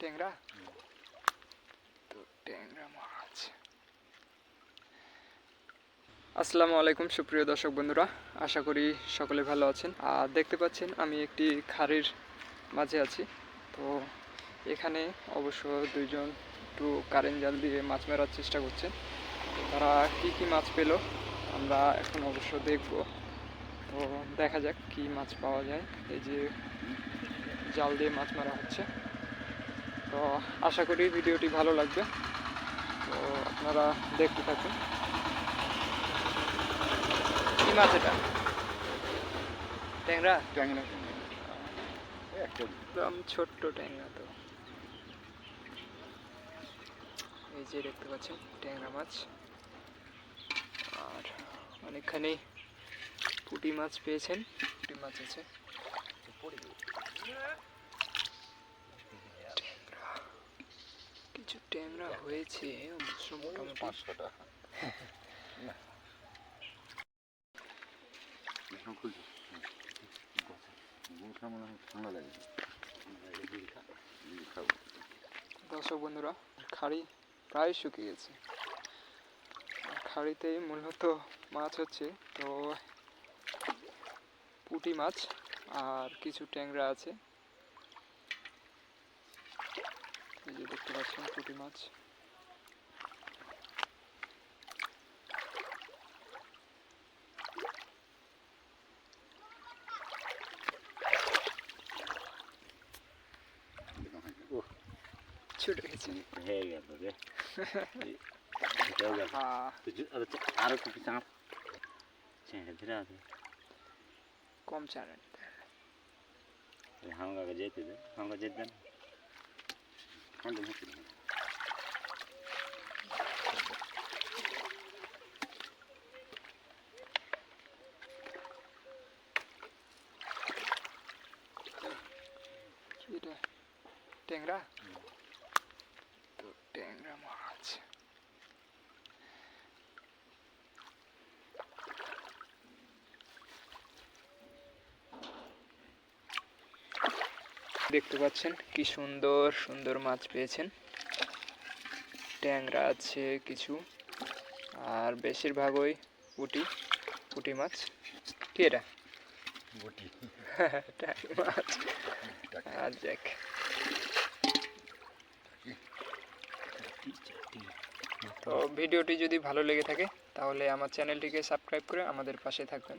ট্যাংরা তো ট্যাংরা মাছ। আসসালামু আলাইকুম সুপ্রিয় দর্শক বন্ধুরা, আশা করি সকলে ভালো আছেন। আর দেখতে পাচ্ছেন আমি একটি খাড়ির মাঝে আছি। তো এখানে অবশ্য দুইজন একটু কারেন্ট জাল দিয়ে মাছ মারার চেষ্টা করছে। তারা কি কি মাছ পেল আমরা এখন অবশ্য দেখব। তো দেখা যাক কি মাছ পাওয়া যায়। এই যে জাল দিয়ে মাছ মারা হচ্ছে। তো আশা করি ভিডিওটি ভালো লাগবে, তো আপনারা দেখতে থাকুন। কি মাছ এটা? ট্যাংরা? ট্যাংরা একদম ছোট্ট ট্যাংরা। তো এই যে দেখতে পাচ্ছেন ট্যাংরা মাছ, আর অনেকখানি পুঁটি মাছ পেয়েছেন। পুঁটি মাছ আছে, কিছু ট্যাংরা হয়েছে অবশ্য মোটামুটি। 500 টাকা দর্শক বন্ধুরা, খাড়ি প্রায় শুকিয়ে গেছে। খাড়িতে মূলত মাছ হচ্ছে তো পুঁটি মাছ আর কিছু ট্যাংরা আছে। এই যে দেখতে পাচ্ছেন পুঁটি মাছ। ছুটে গেছে। হয়ে গেল রে। আরো কিছু চাপ ছেড়ে ধরে আছে। কম চারেন হাঙ্গাকে যেতে দে, হাঙ্গা যেতে দেন। এটা ট্যাংরা তো ট্যাংরা মাছ। দেখতে পাচ্ছেন কি সুন্দর সুন্দর মাছ পেয়েছেন। ট্যাংরা আছে কিছু, আর বেশিরভাগই পুঁটি মাছ। কি এটা? টাকি মাছ। আর দেখ, তো ভিডিওটি যদি ভালো লেগে থাকে তাহলে আমার চ্যানেলটিকে সাবস্ক্রাইব করে আমাদের পাশে থাকবেন।